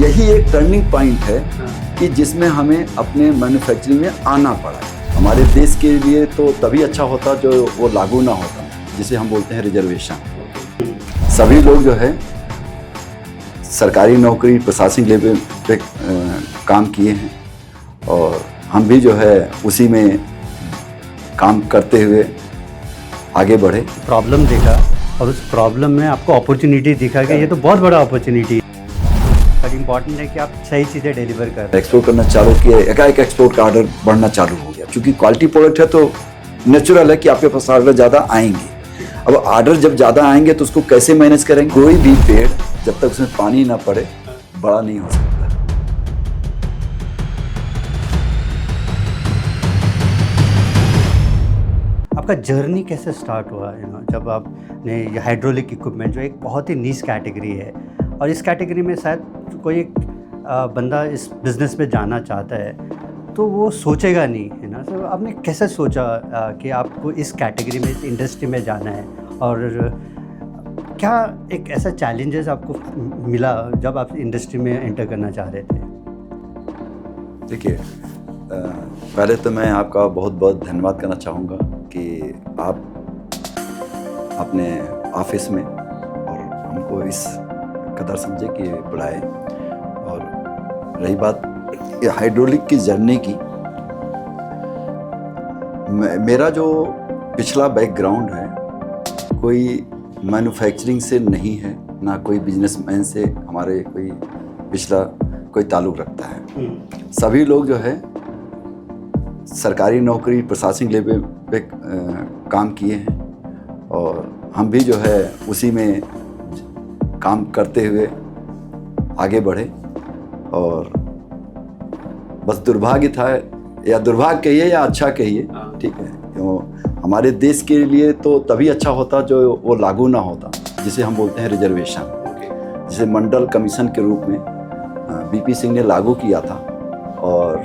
यही एक turning point है कि जिसमें हमें अपने मैन्युफैक्चरिंग में आना पड़ा। हमारे देश के लिए तो तभी अच्छा होता जो वो लागू ना होता, जिसे हम बोलते हैं रिजर्वेशन। सभी लोग जो है सरकारी नौकरी प्रशासनिक लेवल पे काम किए हैं और हम भी जो है उसी में काम करते हुए आगे बढ़े। प्रॉब्लम देखा और उस प्रॉब्लम में आपको अपॉर्चुनिटी दिखा कि ये तो बहुत बड़ा अपॉर्चुनिटी है। बट इम्पॉर्टेंट है कि आप सही चीज़ें डिलीवर कर। एक्सपोर्ट करना चालू किया, एकाएक एक्सपोर्ट का ऑर्डर बढ़ना चालू हो गया। क्योंकि क्वालिटी प्रोडक्ट है तो नेचुरल है कि आपके पास ऑर्डर ज़्यादा आएंगे। अब ऑर्डर जब ज़्यादा आएंगे तो उसको कैसे मैनेज करेंगे? कोई भी पेड़ जब तक उसमें पानी ना पड़े बड़ा नहीं हो सकता। आपका जर्नी कैसे स्टार्ट हुआ जब आपने ये हाइड्रोलिक इक्विपमेंट जो एक बहुत ही नीश कैटेगरी है और इस कैटेगरी में शायद कोई एक बंदा इस बिज़नेस में जाना चाहता है तो वो सोचेगा नहीं, है ना। तो आपने कैसे सोचा कि आपको इस कैटेगरी में, इस इंडस्ट्री में जाना है और क्या एक ऐसा चैलेंजेस आपको मिला जब आप इंडस्ट्री में एंटर करना चाह रहे थे? देखिए, पहले तो मैं आपका बहुत बहुत धन्यवाद करना चाहूँगा कि आप अपने ऑफिस में और हमको इस कदर समझे कि बुलाए। और रही बात ये हाइड्रोलिक की जर्नी की, मेरा जो पिछला बैकग्राउंड है कोई मैन्युफैक्चरिंग से नहीं है, ना कोई बिजनेसमैन से हमारे कोई पिछला कोई ताल्लुक़ रखता है। सभी लोग जो है सरकारी नौकरी प्रशासनिक लेवल पे काम किए हैं और हम भी जो है उसी में काम करते हुए आगे बढ़े। और बस दुर्भाग्य था, या दुर्भाग्य कहिए या अच्छा कहिए, ठीक है, क्यों हमारे देश के लिए तो तभी अच्छा होता जो वो लागू ना होता, जिसे हम बोलते हैं रिजर्वेशन। जिसे मंडल कमीशन के रूप में बीपी सिंह ने लागू किया था और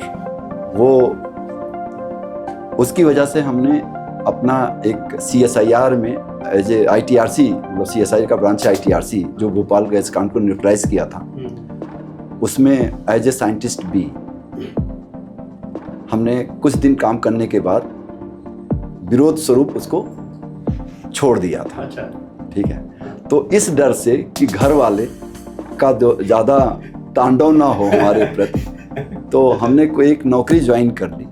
वो उसकी वजह से हमने अपना एक CSIR में एज ए ITRC, मतलब CSIR का ब्रांच है ITRC, जो भोपाल गैस कांड को न्यूट्रलाइज किया था, उसमें एज ए साइंटिस्ट भी हमने कुछ दिन काम करने के बाद विरोध स्वरूप उसको छोड़ दिया था। अच्छा, ठीक है। तो इस डर से कि घर वाले का ज़्यादा तांडव ना हो हमारे प्रति, तो हमने कोई एक नौकरी ज्वाइन कर ली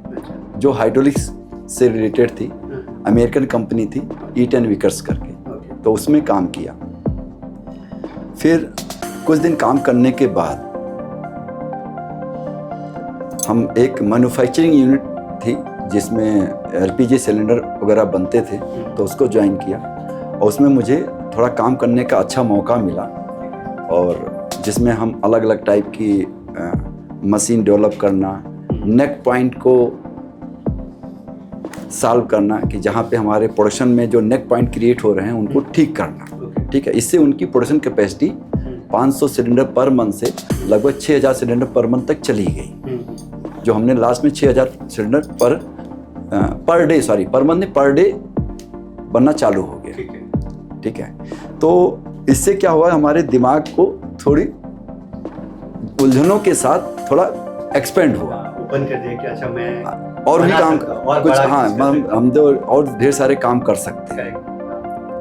जो हाइड्रोलिक्स से रिलेटेड थी। अमेरिकन कंपनी थी ईटन विकर्स करके, तो उसमें काम किया। फिर कुछ दिन काम करने के बाद हम एक मैन्युफैक्चरिंग यूनिट थी जिसमें LPG सिलेंडर वगैरह बनते थे, तो उसको ज्वाइन किया और उसमें मुझे थोड़ा काम करने का अच्छा मौका मिला और जिसमें हम अलग अलग टाइप की मशीन डेवलप करना, नेक पॉइंट को सॉल्व करना कि जहाँ पे हमारे प्रोडक्शन में जो नेक पॉइंट क्रिएट हो रहे हैं उनको ठीक करना, ठीक है। इससे उनकी production capacity 500 cylinder per month से लगभग 6000 सिलेंडर पर मंथ तक चली गई, जो हमने लास्ट में 6000 cylinder per month per day बनना चालू हो गया, ठीक है। तो इससे क्या हुआ, हमारे दिमाग को थोड़ी उलझनों के साथ थोड़ा एक्सपेंड हुआ, ओपन कर दिया कि अच्छा मैं और भी काम कुछ, हाँ, हम तो और ढेर सारे काम कर सकते हैं,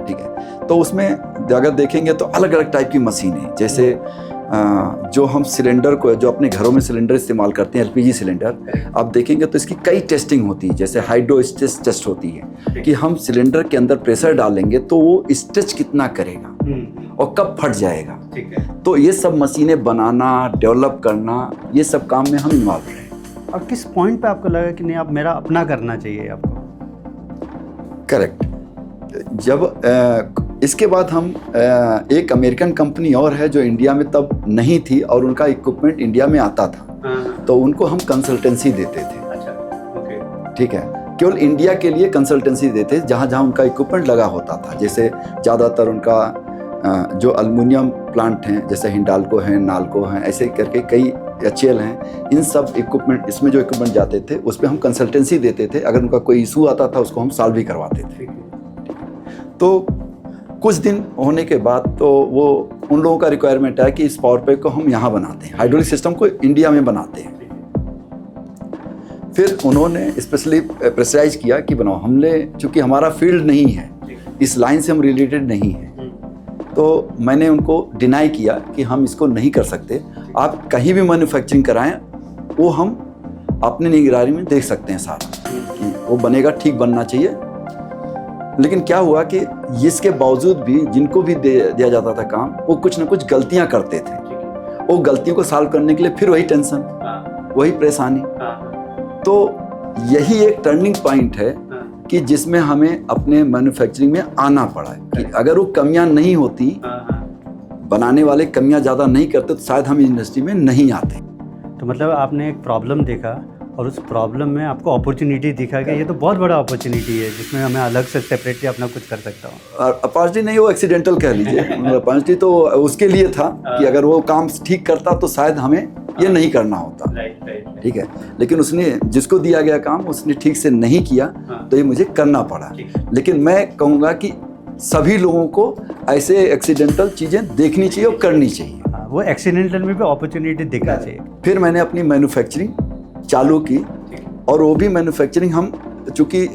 ठीक है। तो उसमें अगर देखेंगे तो अलग अलग टाइप की मशीनें, जैसे जो हम सिलेंडर को, जो अपने घरों में सिलेंडर इस्तेमाल करते हैं LPG सिलेंडर, आप देखेंगे तो इसकी कई टेस्टिंग होती है। जैसे हाइड्रो स्ट्रेस टेस्ट होती है कि हम सिलेंडर के अंदर प्रेशर डालेंगे तो वो स्ट्रेच कितना करेगा और कब फट जाएगा, ठीक है। तो ये सब मशीनें बनाना, डेवलप करना, ये सब काम में हम इन्वॉल्व रहे। और किस पॉइंट पे आपको लगा कि नहीं अब मेरा अपना करना चाहिए आपको? करेक्ट। जब इसके बाद हम एक अमेरिकन कंपनी और है जो इंडिया में तब नहीं थी और उनका इक्विपमेंट इंडिया में आता था, तो उनको हम कंसल्टेंसी देते थे। अच्छा, ओके, ठीक है। केवल इंडिया के लिए कंसल्टेंसी देते जहाँ जहाँ उनका इक्विपमेंट लगा होता था। जैसे ज़्यादातर उनका जो एल्युमिनियम प्लांट हैं, जैसे हिंडाल्को हैं, नाल्को हैं, ऐसे करके कई HCL हैं, इन सब इक्विपमेंट, इसमें जो इक्विपमेंट जाते थे उस पर हम कंसल्टेंसी देते थे। अगर उनका कोई इशू आता था उसको हम सॉल्व भी करवाते थे। तो कुछ दिन होने के बाद तो वो उन लोगों का रिक्वायरमेंट है कि इस पावर पैक को हम यहाँ बनाते हैं, हाइड्रोलिक सिस्टम को इंडिया में बनाते हैं। फिर उन्होंने स्पेशली प्रेशराइज किया कि बनाओ। हमने, चूँकि हमारा फील्ड नहीं है, इस लाइन से हम रिलेटेड नहीं हैं, तो मैंने उनको डिनाई किया कि हम इसको नहीं कर सकते। आप कहीं भी मैन्युफैक्चरिंग कराएं, वो हम अपनी निगरानी में देख सकते हैं सारा कि वो बनेगा, ठीक बनना चाहिए। लेकिन क्या हुआ कि इसके बावजूद भी जिनको भी दिया जाता था काम, वो कुछ ना कुछ गलतियां करते थे। वो गलतियों को सॉल्व करने के लिए फिर वही टेंशन, वही परेशानी। तो यही एक टर्निंग पॉइंट है कि जिसमें हमें अपने मैन्युफैक्चरिंग में आना पड़ा कि अगर वो कमियां नहीं होती, बनाने वाले कमियां ज़्यादा नहीं करते, तो शायद हम इंडस्ट्री में नहीं आते। तो मतलब आपने एक प्रॉब्लम देखा और उस प्रॉब्लम में आपको अपॉर्चुनिटी दिखा कि ये तो बहुत बड़ा अपॉर्चुनिटी है जिसमें हमें अलग से सेपरेटली अपना कुछ कर सकता हूँ। अपॉर्चुनिटी नहीं, वो एक्सीडेंटल कह लीजिए। अपॉर्चुनिटी तो उसके लिए था कि अगर वो काम ठीक करता तो शायद हमें ये नहीं करना होता। ठीक है, लेकिन उसने, जिसको दिया गया काम उसने ठीक से नहीं किया, तो ये मुझे करना पड़ा। लेकिन मैं कहूँगा कि सभी लोगों को ऐसे एक्सीडेंटल चीज़ें देखनी चाहिए और करनी चाहिए। वो एक्सीडेंटल में भी अपॉर्चुनिटी देखना चाहिए। फिर मैंने अपनी मैन्युफैक्चरिंग चालू की, और वो भी मैन्युफैक्चरिंग हम, चूँकि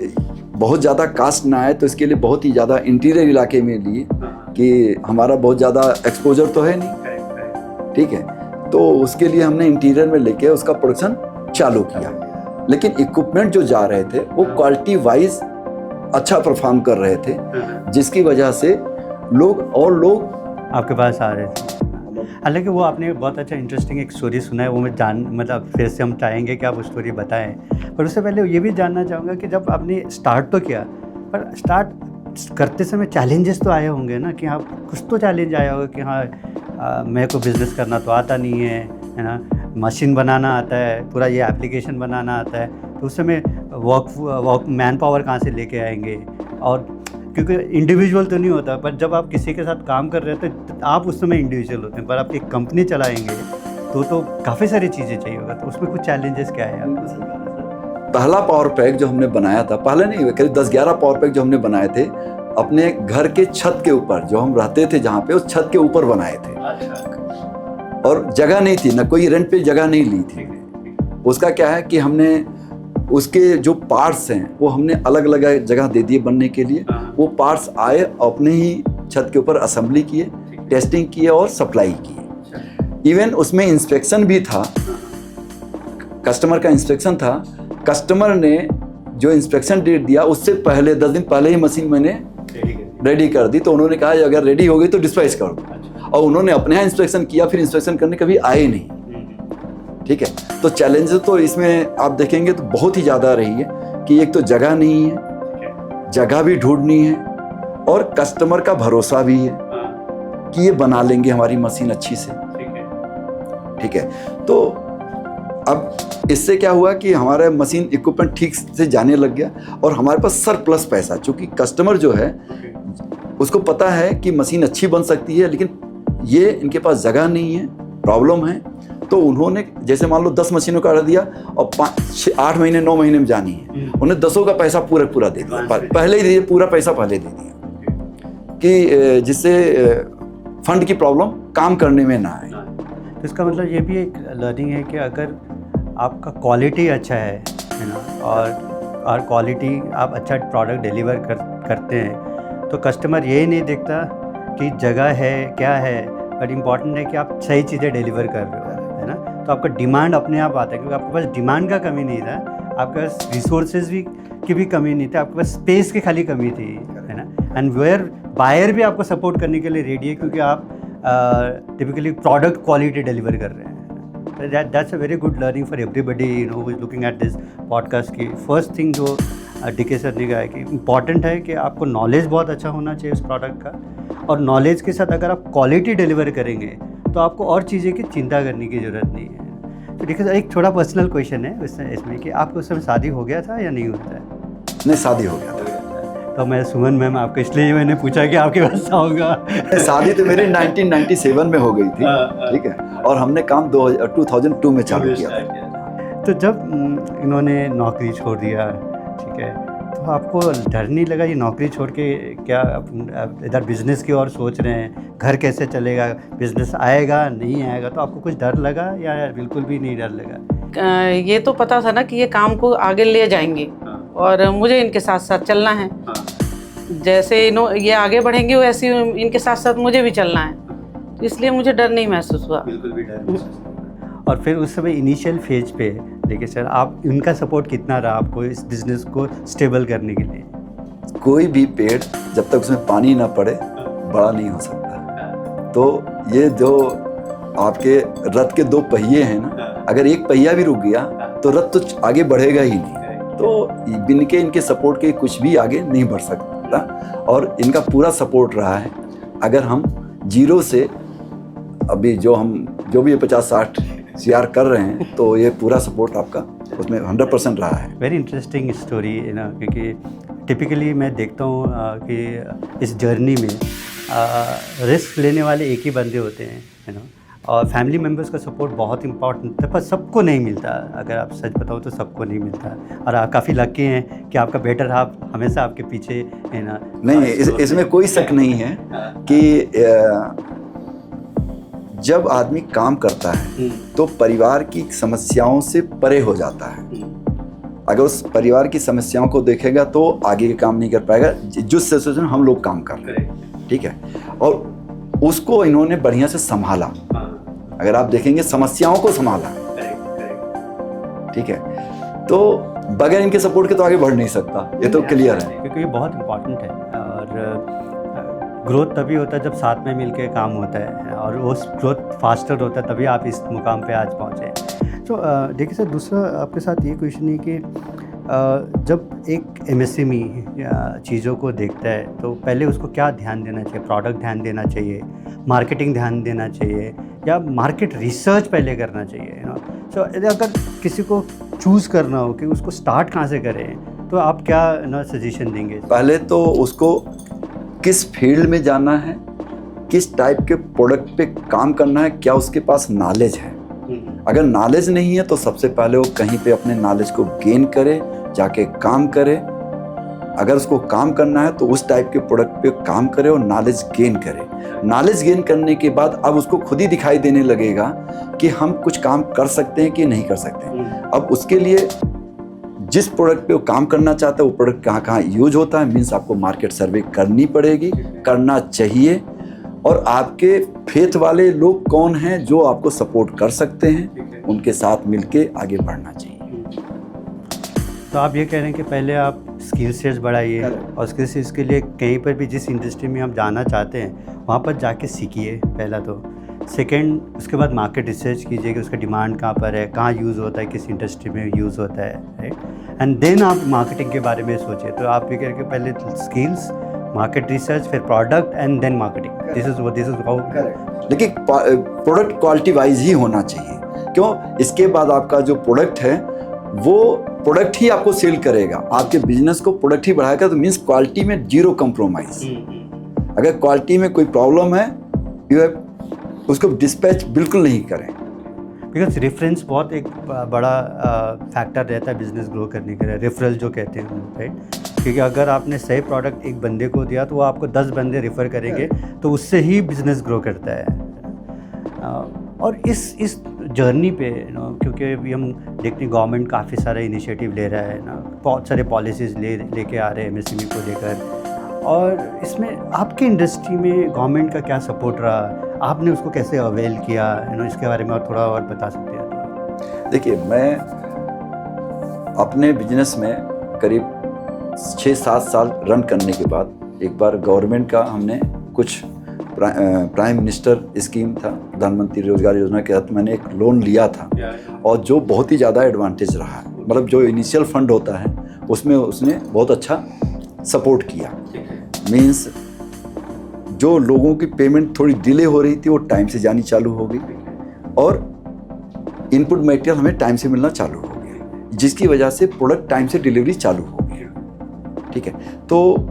बहुत ज़्यादा कास्ट ना आए, तो इसके लिए बहुत ही ज़्यादा इंटीरियर इलाके में लिए कि हमारा बहुत ज़्यादा एक्सपोजर तो है नहीं। ठीक है, तो उसके लिए हमने इंटीरियर में लेके उसका प्रोडक्शन चालू किया। लेकिन इक्विपमेंट जो जा रहे थे वो क्वालिटी वाइज अच्छा परफॉर्म कर रहे थे, जिसकी वजह से लोग आपके पास आ रहे थे। हालांकि वो आपने बहुत अच्छा इंटरेस्टिंग एक स्टोरी सुना है, वो मैं मतलब फिर से हम चाहेंगे कि आप वो स्टोरी बताएं। पर उससे पहले ये भी जानना चाहूँगा कि जब आपने स्टार्ट तो किया, पर स्टार्ट करते समय चैलेंजेस तो आए होंगे ना, कि हाँ कुछ तो चैलेंज आया होगा कि हाँ मेरे को बिज़नेस करना तो आता नहीं है ना, मशीन बनाना आता है, पूरा ये एप्लीकेशन बनाना आता है, तो उस समय वर्क मैन पावर कहाँ से लेके आएंगे, और क्योंकि इंडिविजुअल तो नहीं होता, पर जब आप किसी के साथ काम कर रहे हो तो आप उस समय इंडिविजुअल होते हैं, पर आप एक कंपनी चलाएंगे तो काफ़ी सारी चीज़ें चाहिए होगा। तो उसमें कुछ चैलेंजेस क्या है आपको? पहला पावर पैक जो हमने बनाया था, पहले नहीं, करीब 10-11 पावर पैक जो हमने बनाए थे अपने घर के छत के ऊपर, जो हम रहते थे जहाँ पे, उस छत के ऊपर बनाए थे। और जगह नहीं थी, ना कोई रेंट पे जगह नहीं ली थी। उसका क्या है कि हमने उसके जो पार्ट्स हैं वो हमने अलग अलग जगह दे दिए बनने के लिए। वो पार्ट्स आए, अपने ही छत के ऊपर असेंबली किए, टेस्टिंग किए और सप्लाई किए। इवन उसमें इंस्पेक्शन भी था, कस्टमर का इंस्पेक्शन था। कस्टमर ने जो इंस्पेक्शन डेट दिया उससे पहले 10 दिन पहले ही मशीन मैंने रेडी कर दी। तो उन्होंने कहा अगर रेडी हो गई तो डिस्पैच कर दो, और उन्होंने अपने यहाँ इंस्पेक्शन किया, फिर इंस्पेक्शन करने कभी आए नहीं। ठीक है, तो चैलेंजेस तो इसमें आप देखेंगे तो बहुत ही ज़्यादा रही है कि एक तो जगह नहीं है, जगह भी ढूंढनी है, और कस्टमर का भरोसा भी है कि ये बना लेंगे हमारी मशीन अच्छी से। ठीक है, तो अब इससे क्या हुआ कि हमारा मशीन इक्विपमेंट ठीक से जाने लग गया, और हमारे पास सरप्लस पैसा, चूँकि कस्टमर जो है उसको पता है कि मशीन अच्छी बन सकती है, लेकिन ये इनके पास जगह नहीं है, प्रॉब्लम है। तो उन्होंने जैसे मान लो 10 मशीनों का ऑर्डर दिया और 8 महीने 9 महीने में जानी है, उन्हें 10 का पैसा पूरा दे दिया, पहले ही दिए, पूरा पैसा पहले दे दिया कि जिससे फंड की प्रॉब्लम काम करने में ना आए। तो इसका मतलब ये भी एक लर्निंग है कि अगर आपका क्वालिटी अच्छा है ना, और क्वालिटी आप अच्छा प्रोडक्ट डिलीवर करते हैं, तो कस्टमर यही नहीं देखता कि जगह है क्या है, बट इम्पॉर्टेंट है कि आप सही चीज़ें डिलीवर कर रहे हो, है ना। तो आपका डिमांड अपने आप आता है, क्योंकि आपके पास डिमांड का कमी नहीं था, आपके पास रिसोर्सेज की भी कमी नहीं थी, आपके पास स्पेस की खाली कमी थी, है ना। एंड वेयर बायर भी आपको सपोर्ट करने के लिए रेडी है, क्योंकि आप टिपिकली प्रोडक्ट क्वालिटी डिलीवर कर रहे हैं। That's a very good learning for everybody, you know, who is looking at this podcast की फर्स्ट थिंग जो DK सर ने कहा है कि इम्पॉर्टेंट है कि आपको नॉलेज बहुत अच्छा होना चाहिए उस प्रोडक्ट का, और नॉलेज के साथ अगर आप क्वालिटी डिलीवर करेंगे तो आपको और चीज़ें की चिंता करने की ज़रूरत नहीं है। तो DK सर एक थोड़ा पर्सनल क्वेश्चन है इसमें कि आपको उस समय शादी हो गया था या नहीं होता है? नहीं, शादी हो गया था। तो मैं सुमन मैम आपको इसलिए मैंने पूछा कि आपके पास होगा। शादी तो मेरी 1997 में हो गई थी। ठीक है, और हमने काम 2002 में चालू किया। तो जब इन्होंने नौकरी छोड़ दिया, ठीक है, तो आपको डर नहीं लगा ये नौकरी छोड़ के क्या इधर बिजनेस की ओर सोच रहे हैं, घर कैसे चलेगा, बिजनेस आएगा नहीं आएगा, तो आपको कुछ डर लगा या बिल्कुल भी नहीं डर लगा? ये तो पता था ना कि ये काम को आगे ले जाएंगे और मुझे इनके साथ साथ चलना है। जैसे ये आगे बढ़ेंगे वैसे इनके साथ साथ मुझे भी चलना है, तो इसलिए मुझे डर नहीं महसूस हुआ। बिल्कुल भी डर नहीं। और फिर उस समय इनिशियल फेज पे देखिए सर, आप इनका सपोर्ट कितना रहा आपको इस बिज़नेस को स्टेबल करने के लिए? कोई भी पेड़ जब तक उसमें पानी ना पड़े बड़ा नहीं हो सकता। तो ये जो आपके रथ के दो पहिए हैं ना, अगर एक पहिया भी रुक गया तो रथ तो आगे बढ़ेगा ही नहीं। तो बिन के इनके सपोर्ट के कुछ भी आगे नहीं बढ़ सकता, और इनका पूरा सपोर्ट रहा है। अगर हम जीरो से अभी जो भी 50-60 CR कर रहे हैं, तो ये पूरा सपोर्ट आपका उसमें 100% रहा है। वेरी इंटरेस्टिंग स्टोरी है ना, क्योंकि टिपिकली मैं देखता हूँ कि इस जर्नी में रिस्क लेने वाले एक ही बंदे होते हैं, है ना, और फैमिली मेम्बर्स का सपोर्ट बहुत इंपॉर्टेंट है, पर सबको नहीं मिलता। अगर आप सच बताओ तो सबको नहीं मिलता, और आप काफ़ी लकी हैं कि आपका बेटर हाफ हमेशा आपके पीछे है ना। नहीं, इसमें कोई शक नहीं है कि जब आदमी काम करता है तो परिवार की समस्याओं से परे हो जाता है। अगर उस परिवार की समस्याओं को देखेगा तो आगे के काम नहीं कर पाएगा, जिस सिचुएशन हम लोग काम कर रहे हैं, ठीक है। और उसको इन्होंने बढ़िया से संभाला। अगर आप देखेंगे समस्याओं को संभाला, ठीक है, तो बगैर इनके सपोर्ट के तो आगे बढ़ नहीं सकता, ये तो क्लियर है। क्योंकि ये बहुत इम्पॉर्टेंट है, और ग्रोथ तभी होता है जब साथ में मिलके काम होता है, और वो ग्रोथ फास्टर होता है, तभी आप इस मुकाम पे आज पहुँचे। तो देखिए सर, दूसरा आपके साथ ये क्वेश्चन है कि जब एक MSME चीज़ों को देखता है तो पहले उसको क्या ध्यान देना चाहिए? प्रोडक्ट ध्यान देना चाहिए, मार्केटिंग ध्यान देना चाहिए, या मार्केट रिसर्च पहले करना चाहिए, ना? सो अगर किसी को चूज़ करना हो कि उसको स्टार्ट कहाँ से करें, तो आप क्या ना सजेशन देंगे? पहले तो उसको किस फील्ड में जाना है, किस टाइप के प्रोडक्ट पे काम करना है, क्या उसके पास नॉलेज है। अगर नॉलेज नहीं है तो सबसे पहले वो कहीं पे अपने नॉलेज को गेन करे, जाके काम करे। अगर उसको काम करना है तो उस टाइप के प्रोडक्ट पे काम करे और नॉलेज गेन करे। नॉलेज गेन करने के बाद अब उसको खुद ही दिखाई देने लगेगा कि हम कुछ काम कर सकते हैं कि नहीं कर सकते। अब उसके लिए जिस प्रोडक्ट पे वो काम करना चाहता है वो प्रोडक्ट कहाँ कहाँ यूज होता है, मीन्स आपको मार्केट सर्वे करनी पड़ेगी, करना चाहिए। और आपके फेथ वाले लोग कौन हैं जो आपको सपोर्ट कर सकते हैं, उनके साथ मिलके आगे बढ़ना चाहिए। तो आप ये कह रहे हैं कि पहले आप स्किल सेट्स बढ़ाइए, और स्किल सेट्स के लिए कहीं पर भी जिस इंडस्ट्री में आप जाना चाहते हैं वहाँ पर जाके सीखिए, पहला तो। सेकंड, उसके बाद मार्केट रिसर्च कीजिए कि उसका डिमांड कहाँ पर है, कहाँ यूज़ होता है, किस इंडस्ट्री में यूज़ होता है, राइट। एंड देन आप मार्केटिंग के बारे में सोचिए। तो आप ये कह रहे हैं कि पहले स्किल्स, मार्केट रिसर्च, फिर product, and then marketing. This is how. लेकिन प्रोडक्ट क्वालिटी वाइज ही होना चाहिए। क्यों? इसके बाद आपका जो प्रोडक्ट है वो प्रोडक्ट ही आपको सेल करेगा। आपके बिजनेस को प्रोडक्ट ही बढ़ाएगा, तो मीन्स क्वालिटी में जीरो कंप्रोमाइज। अगर क्वालिटी में कोई प्रॉब्लम है, उसको डिस्पैच बिल्कुल नहीं करें। बिकॉज रेफरेंस बहुत एक बड़ा फैक्टर रहता है बिजनेस ग्रो करने के लिए, रेफरल जो कहते हैं, राइट। क्योंकि अगर आपने सही प्रोडक्ट एक बंदे को दिया तो वो आपको 10 बंदे रेफ़र करेंगे, तो उससे ही बिज़नेस ग्रो करता है। और इस जर्नी पे क्योंकि अभी हम देखते हैं गवर्नमेंट काफ़ी सारा इनिशिएटिव ले रहा है ना, बहुत सारे पॉलिसीज़ लेके आ रहे हैं MSME को लेकर। और इसमें आपकी इंडस्ट्री में गवर्नमेंट का क्या सपोर्ट रहा, आपने उसको कैसे अवेल किया, इसके बारे में और थोड़ा और बता सकते हैं? देखिए, मैं अपने बिजनेस में करीब 6-7 साल रन करने के बाद एक बार गवर्नमेंट का हमने कुछ प्राइम मिनिस्टर स्कीम था, प्रधानमंत्री रोजगार योजना के तहत मैंने एक लोन लिया था, और जो बहुत ही ज़्यादा एडवांटेज रहा। मतलब जो इनिशियल फंड होता है उसमें उसने बहुत अच्छा सपोर्ट किया। मीन्स जो लोगों की पेमेंट थोड़ी डिले हो रही थी वो टाइम से जानी चालू हो गई, और इनपुट मटेरियल हमें टाइम से मिलना चालू हो गया, जिसकी वजह से प्रोडक्ट टाइम से डिलीवरी चालू हो गई। ठीक है, तो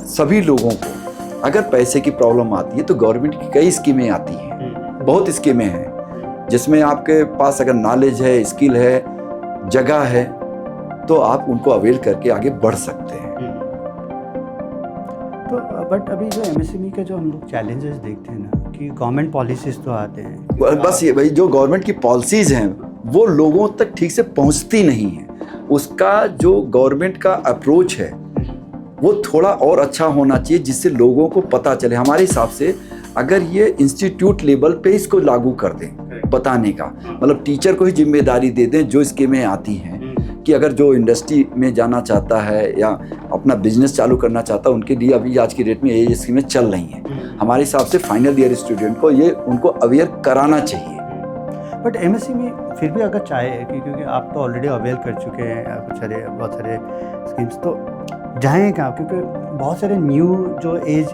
सभी लोगों को अगर पैसे की प्रॉब्लम आती है तो गवर्नमेंट की कई स्कीमें आती हैं, बहुत स्कीमें हैं, जिसमें आपके पास अगर नॉलेज है, स्किल है, जगह है, तो आप उनको अवेल करके आगे बढ़ सकते हैं। तो बट अभी जो एमएसएमई के जो हम लोग चैलेंजेस देखते हैं ना कि गवर्नमेंट पॉलिसीज़ तो आते हैं, बस ये भाई जो गवर्नमेंट की पॉलिसीज़ हैं वो लोगों तक ठीक से पहुंचती नहीं है। उसका जो गवर्नमेंट का अप्रोच है वो थोड़ा और अच्छा होना चाहिए, जिससे लोगों को पता चले। हमारे हिसाब से अगर ये इंस्टीट्यूट लेवल पे इसको लागू कर दें, बताने का मतलब टीचर को ही जिम्मेदारी दे दें जो स्कीमें आती हैं, कि अगर जो इंडस्ट्री में जाना चाहता है या अपना बिजनेस चालू करना चाहता है, उनके लिए अभी आज की डेट में ये स्कीमें चल रही हैं। हमारे हिसाब से फाइनल ईयर स्टूडेंट को ये उनको अवेयर कराना चाहिए। बट एमएसएमई फिर भी अगर चाहे क्योंकि आप तो ऑलरेडी अवेयर कर चुके हैं बहुत सारे स्कीम्स, तो जाएँ कहाँ? क्योंकि बहुत सारे न्यू जो एज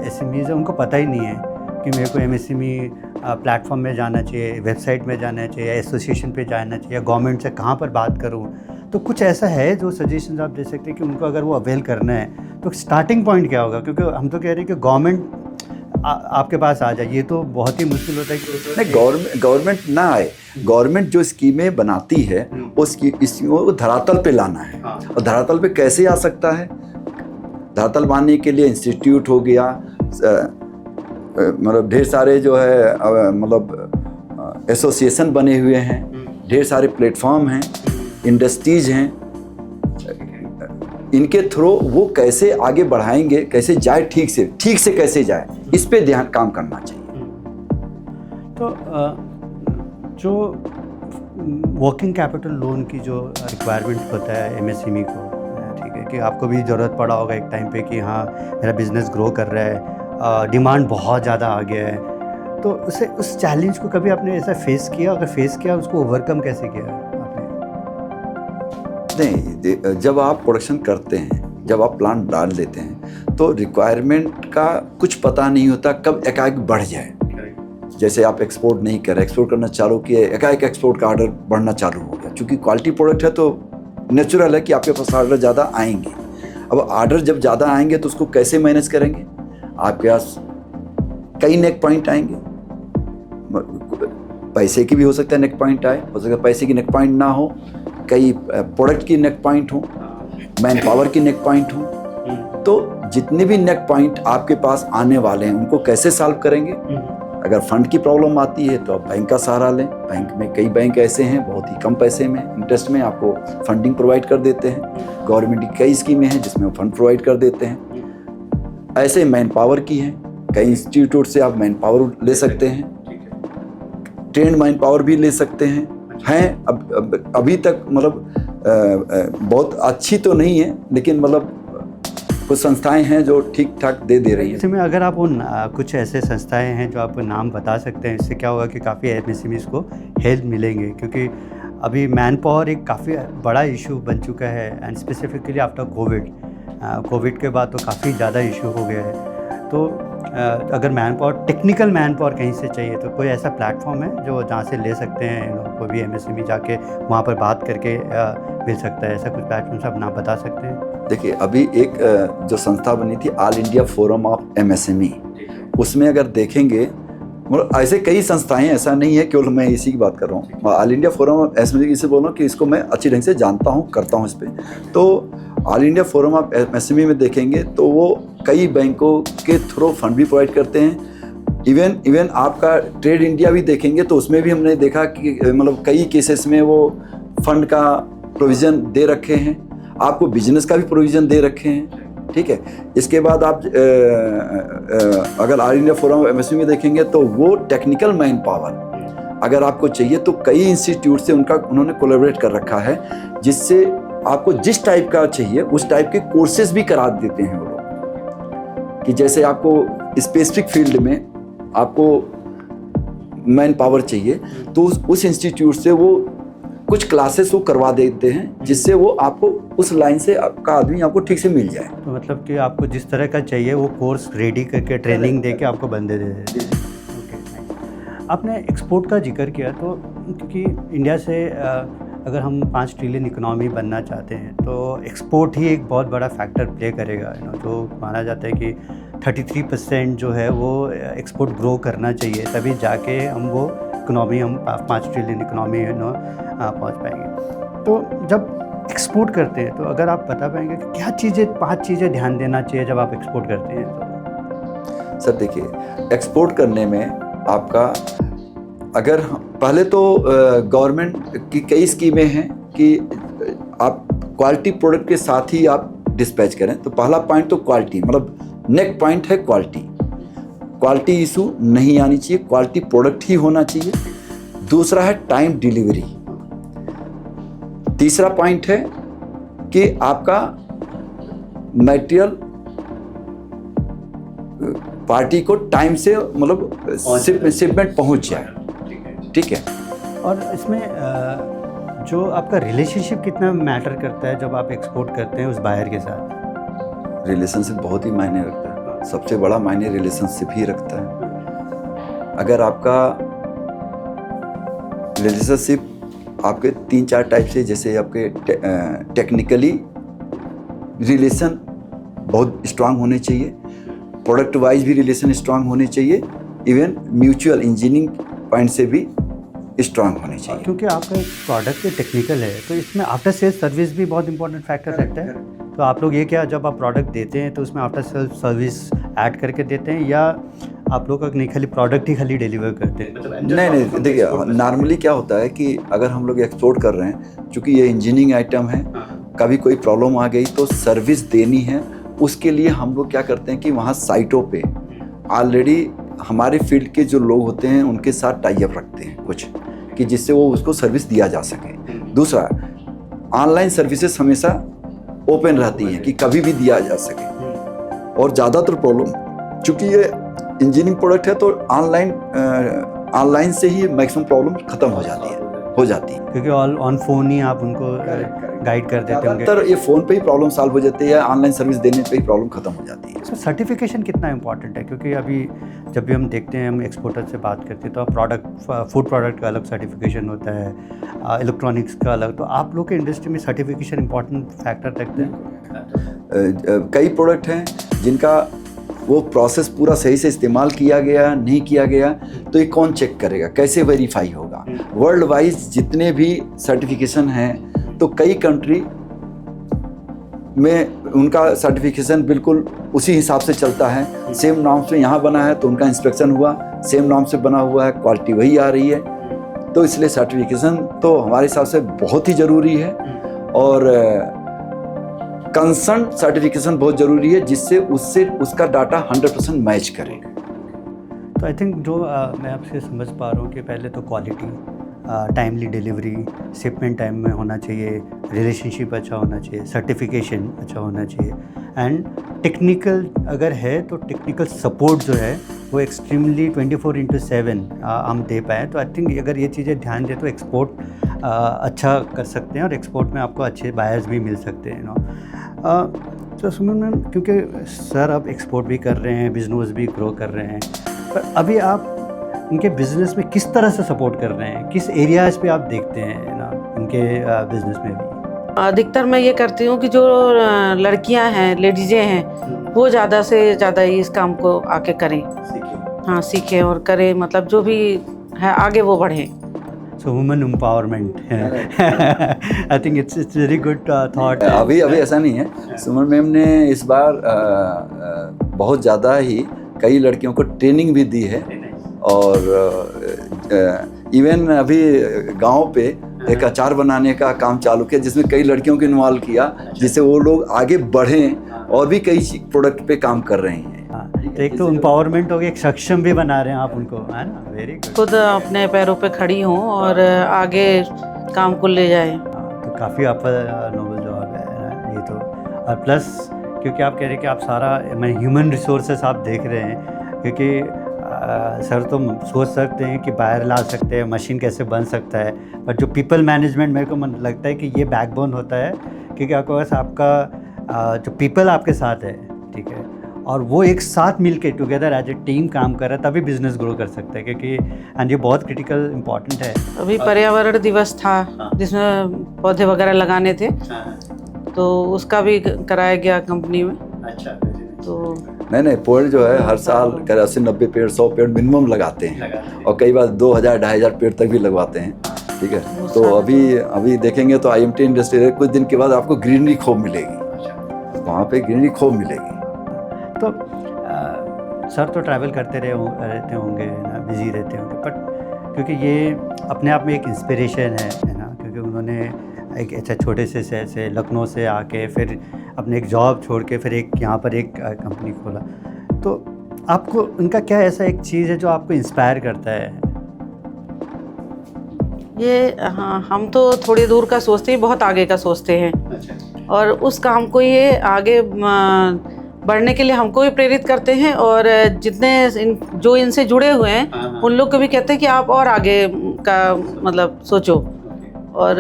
एसएमईज़ है उनको पता ही नहीं है कि मेरे को एमएसएमई प्लेटफॉर्म में जाना चाहिए, वेबसाइट में जाना चाहिए, एसोसिएशन पे जाना चाहिए, गवर्नमेंट से कहाँ पर बात करूँ। तो कुछ ऐसा है जो सजेशन आप दे सकते हैं कि उनको अगर वो अवेल करना है तो स्टार्टिंग पॉइंट क्या होगा? क्योंकि हम तो कह रहे हैं कि गवर्नमेंट आपके पास आ जाए, ये तो बहुत ही मुश्किल होता है कि नहीं, गवर्नमेंट ना आए। गवर्नमेंट जो स्कीमें बनाती है उस स्कीमों को धरातल पे लाना है। और धरातल पे कैसे आ सकता है? धरातल लाने के लिए इंस्टीट्यूट हो गया, मतलब ढेर सारे जो है मतलब एसोसिएशन बने हुए हैं, ढेर सारे प्लेटफॉर्म हैं, इंडस्ट्रीज हैं। इनके थ्रू वो कैसे आगे बढ़ाएंगे, कैसे जाए, ठीक से कैसे जाए, इस पे ध्यान काम करना चाहिए। तो जो वर्किंग कैपिटल लोन की जो रिक्वायरमेंट होता है एमएसएमई को, ठीक है, कि आपको भी ज़रूरत पड़ा होगा एक टाइम पे कि हाँ मेरा बिज़नेस ग्रो कर रहा है, डिमांड बहुत ज़्यादा आ गया है, तो उस चैलेंज को कभी आपने ऐसा फेस किया? अगर फेस किया उसको ओवरकम कैसे किया आपने? नहीं, जब आप प्रोडक्शन करते हैं, जब आप प्लांट डाल देते हैं तो रिक्वायरमेंट का कुछ पता नहीं होता कब एकाएक बढ़ जाए। जैसे आप एक्सपोर्ट नहीं कर रहे, एक्सपोर्ट करना चालू किए, एकाएक एक्सपोर्ट का ऑर्डर बढ़ना चालू हो गया। क्योंकि क्वालिटी प्रोडक्ट है तो नेचुरल है कि आपके पास ऑर्डर ज़्यादा आएंगे। अब ऑर्डर जब ज़्यादा आएंगे तो उसको कैसे मैनेज करेंगे? आपके पास कई नेक पॉइंट आएंगे। पैसे की भी हो सकता है नेक पॉइंट आए, हो सकता है पैसे की नेक पॉइंट ना हो, कई प्रोडक्ट की नेक पॉइंट हो, मैन पावर की नेक पॉइंट हो। तो जितने भी नेक पॉइंट आपके पास आने वाले हैं उनको कैसे सॉल्व करेंगे? अगर फंड की प्रॉब्लम आती है तो आप बैंक का सहारा लें। बैंक में कई बैंक ऐसे हैं बहुत ही कम पैसे में, इंटरेस्ट में आपको फंडिंग प्रोवाइड कर देते हैं। गवर्नमेंट की कई स्कीमें हैं जिसमें वो फंड प्रोवाइड कर देते हैं। ऐसे मैन पावर की हैं, कई इंस्टीट्यूट से आप मैन पावर ले सकते हैं, ट्रेंड मैन पावर भी ले सकते हैं। अभी तक मतलब बहुत अच्छी तो नहीं है, लेकिन मतलब कुछ संस्थाएं हैं जो ठीक ठाक दे रही हैं। इसमें अगर आप उन कुछ ऐसे संस्थाएं हैं जो आपको नाम बता सकते हैं, इससे क्या होगा कि काफ़ी एमएसएमईज़ को हेल्प मिलेंगे, क्योंकि अभी मैन पावर एक काफ़ी बड़ा इशू बन चुका है, एंड स्पेसिफिकली आफ्टर कोविड के बाद तो काफ़ी ज़्यादा इशू हो गया है। तो अगर man power, technical man power कहीं से चाहिए तो कोई ऐसा प्लेटफॉर्म है जो जहाँ से ले सकते हैं इन लोगों को भी? एमएसएमई जाके वहाँ पर बात करके मिल सकता है, ऐसा कुछ प्लेटफॉर्म आप नाम बता सकते हैं? देखिए, अभी एक जो संस्था बनी थी all India forum of MSME, उसमें अगर देखेंगे मतलब ऐसे कई संस्थाएं, ऐसा नहीं है केवल मैं इसी की बात कर रहा हूँ। All India forum of MSME इसे बोल रहा हूँ कि इसको मैं अच्छी ढंग से जानता हूँ, करता हूँ इस पर। तो all India forum of MSME में देखेंगे तो वो कई बैंकों के थ्रू फंड भी प्रोवाइड करते हैं। इवन आपका ट्रेड इंडिया भी देखेंगे तो उसमें भी हमने देखा कि मतलब कई केसेस में वो फंड का प्रोविज़न दे रखे हैं, आपको बिजनेस का भी प्रोविज़न दे रखे हैं। ठीक है, इसके बाद आप अगर ऑल इंडिया फोरम एमएसएमई में देखेंगे तो वो टेक्निकल मैन पावर अगर आपको चाहिए तो कई इंस्टीट्यूट से उन्होंने कोलैबोरेट कर रखा है, जिससे आपको जिस टाइप का चाहिए उस टाइप के कोर्सेज भी करा देते हैं वो लोग। कि जैसे आपको स्पेसिफिक फील्ड में आपको मैन पावर चाहिए तो उस इंस्टीट्यूट से वो कुछ क्लासेस वो करवा देते हैं, जिससे वो आपको उस लाइन से आपका आदमी आपको ठीक से मिल जाए। तो मतलब कि आपको जिस तरह का चाहिए वो कोर्स रेडी करके ट्रेनिंग दे के आपको बंदे दे देते हैं। ओके, आपने एक्सपोर्ट का जिक्र किया, तो क्योंकि इंडिया से अगर हम 5 ट्रिलियन इकोनॉमी बनना चाहते हैं तो एक्सपोर्ट ही एक बहुत बड़ा फैक्टर प्ले करेगा। जो माना जाता है कि 33% जो है वो एक्सपोर्ट ग्रो करना चाहिए, तभी जाके हम वो 5 ट्रिलियन इकोनॉमी पहुंच पाएंगे। तो जब एक्सपोर्ट करते हैं तो अगर आप बता पाएंगे कि क्या चीज़ें 5 चीज़ें ध्यान देना चाहिए जब आप एक्सपोर्ट करते हैं तो? सर देखिए, एक्सपोर्ट करने में आपका अगर पहले तो गवर्नमेंट की कई स्कीमें हैं कि आप क्वालिटी प्रोडक्ट के साथ ही आप डिस्पैच करें। तो पहला पॉइंट तो क्वालिटी, मतलब नेक पॉइंट है क्वालिटी। क्वालिटी इशू नहीं आनी चाहिए, क्वालिटी प्रोडक्ट ही होना चाहिए। दूसरा है टाइम डिलीवरी। तीसरा पॉइंट है कि आपका मटेरियल पार्टी को टाइम से मतलब शिपमेंट पहुंच जाए। ठीक है। और इसमें जो आपका रिलेशनशिप कितना मैटर करता है जब आप एक्सपोर्ट करते हैं उस बायर के साथ? रिलेशनशिप बहुत ही मायने रखता है। सबसे बड़ा मायने रिलेशनशिप ही रखता है। अगर आपका रिलेशनशिप आपके 3-4 टाइप से, जैसे आपके टेक्निकली रिलेशन बहुत स्ट्रांग होने चाहिए, प्रोडक्ट वाइज भी रिलेशन स्ट्रांग होने चाहिए, इवन म्यूचुअल इंजीनियरिंग पॉइंट से भी स्ट्रांग होने चाहिए। क्योंकि आपका प्रोडक्ट टेक्निकल है तो इसमें आफ्टर सेल्स सर्विस भी बहुत इंपॉर्टेंट फैक्टर रहता है। तो आप लोग ये क्या, जब आप प्रोडक्ट देते हैं तो उसमें आफ्टर सेल्स सर्विस ऐड करके देते हैं या आप लोग नहीं खाली प्रोडक्ट ही खाली डिलीवर करते हैं? नहीं, देखिए नॉर्मली क्या होता है कि अगर हम लोग एक्सपोर्ट कर रहे हैं, चूँकि ये इंजीनियरिंग आइटम है, कभी कोई प्रॉब्लम आ गई तो सर्विस देनी है। उसके लिए हम लोग क्या करते हैं कि वहाँ साइटों पे ऑलरेडी हमारे फील्ड के जो लोग होते हैं उनके साथ टाई अप रखते हैं कुछ, कि जिससे वो उसको सर्विस दिया जा सके। दूसरा, ऑनलाइन सर्विसेज हमेशा ओपन रहती हैं कि कभी भी दिया जा सके। और ज़्यादातर प्रॉब्लम, चूँकि ये इंजीनियरिंग प्रोडक्ट है तो ऑनलाइन से ही मैक्सिमम प्रॉब्लम खत्म हो जाती है। क्योंकि ऑन फोन ही आप उनको गाइड कर देते होंगे। ज़्यादातर ये फ़ोन पे ही प्रॉब्लम सॉल्व हो जाती है, ऑनलाइन सर्विस देने पे ही प्रॉब्लम खत्म हो जाती है। तो सर्टिफिकेशन कितना इंपॉर्टेंट है? क्योंकि अभी जब भी हम देखते हैं, हम एक्सपोर्टर से बात करते हैं तो फूड प्रोडक्ट का अलग सर्टिफिकेशन होता है, इलेक्ट्रॉनिक्स का अलग। तो आप लोग के इंडस्ट्री में सर्टिफिकेशन इंपॉर्टेंट फैक्टर रखते हैं? कई प्रोडक्ट हैं जिनका वो प्रोसेस पूरा सही से इस्तेमाल किया गया नहीं किया गया, तो ये कौन चेक करेगा, कैसे वेरीफाई होगा? वर्ल्ड वाइज जितने भी सर्टिफिकेशन हैं तो कई कंट्री में उनका सर्टिफिकेशन बिल्कुल उसी हिसाब से चलता है। सेम नॉर्म से यहाँ बना है तो उनका इंस्पेक्शन हुआ, सेम नॉर्म से बना हुआ है, क्वालिटी वही आ रही है। तो इसलिए सर्टिफिकेशन तो हमारे हिसाब से बहुत ही ज़रूरी है। और कंसर्न सर्टिफिकेशन बहुत ज़रूरी है, जिससे उसका डाटा 100% मैच करे। तो आई थिंक जो मैं आपसे समझ पा रहा हूँ कि पहले तो quality, timely delivery, shipment time में होना चाहिए, रिलेशनशिप अच्छा होना चाहिए, सर्टिफिकेशन अच्छा होना चाहिए, एंड टेक्निकल अगर है तो टेक्निकल सपोर्ट जो है वो एक्सट्रीमली 24/7 हम दे पाएँ। तो आई थिंक अगर ये चीज़ें ध्यान दें तो एक्सपोर्ट अच्छा कर सकते हैं और एक्सपोर्ट में आपको अच्छे बायर्स भी मिल सकते हैं। तो सुमन मैम, क्योंकि सर आप एक्सपोर्ट भी कर रहे हैं, बिजनेस भी ग्रो कर रहे हैं, पर अभी आप इनके बिज़नेस में किस तरह से सपोर्ट कर रहे हैं? किस एरियाज़ पे आप देखते हैं ना इनके बिज़नेस में भी? अधिकतर मैं ये करती हूँ कि जो लड़कियाँ हैं, लेडीज़ें हैं, वो ज़्यादा से ज़्यादा इस काम को आके करें, हाँ सीखें और करें, मतलब जो भी है आगे वो बढ़ें। सो women empowerment I think it's very good thought. अभी ऐसा नहीं है। सुमन मैम ने इस बार बहुत ज़्यादा ही कई लड़कियों को ट्रेनिंग भी दी है। और इवन अभी गांव पे एक अचार बनाने का काम चालू किया, जिसमें कई लड़कियों को इन्वॉल्व किया, जिससे वो लोग आगे बढ़ें और भी कई प्रोडक्ट पे काम कर रहे हैं। तो एक तो एम्पावरमेंट हो गया, एक सक्षम भी बना रहे हैं आप उनको, है ना? Very good. खुद अपने पैरों पे खड़ी हों और आगे काम को ले जाएं। तो काफ़ी आपका नोबल जॉब है ये तो। और प्लस क्योंकि आप कह रहे हैं कि आप सारा ह्यूमन रिसोर्सेस आप देख रहे हैं, क्योंकि सर तो सोच सकते हैं कि बाहर ला सकते हैं, मशीन कैसे बन सकता है, बट जो पीपल मैनेजमेंट मेरे को लगता है कि ये बैकबोन होता है, क्योंकि आपको बस आपका जो पीपल आपके साथ है, ठीक है, और वो एक साथ मिल के टुगेदर एज ए टीम काम कर रहा है, तभी बिजनेस ग्रो कर सकता है। क्योंकि एंड ये बहुत क्रिटिकल इम्पॉर्टेंट है। अभी पर्यावरण दिवस था जिसमें पौधे वगैरह लगाने थे, तो उसका भी कराया गया कंपनी में। अच्छा। तो नहीं पेड़ जो है हर साल 80-90 पेड़ 100 पेड़ मिनिमम लगाते हैं, और कई बार 2000-2500 पेड़ तक भी लगवाते हैं। ठीक है। तो अभी देखेंगे तो IMT इंडस्ट्री कुछ दिन के बाद आपको ग्रीनरी खूब मिलेगी, वहाँ पे ग्रीनरी खूब मिलेगी। तो सर तो ट्रैवल करते रहते होंगे ना, बिजी रहते होंगे, बट क्योंकि ये अपने आप में एक इंस्पिरेशन है ना, क्योंकि उन्होंने एक अच्छा छोटे से शहर से लखनऊ से आके फिर अपने एक जॉब छोड़ के फिर एक यहाँ पर एक कंपनी खोला। तो आपको उनका क्या ऐसा एक चीज़ है जो आपको इंस्पायर करता है? ये हाँ, हम तो थोड़ी दूर का सोचते हैं, बहुत आगे का सोचते हैं। अच्छा। और उस काम को ये आगे बढ़ने के लिए हमको भी प्रेरित करते हैं, और जितने जो इनसे जुड़े हुए हैं उन लोग को भी कहते हैं कि आप और आगे का मतलब सोचो। और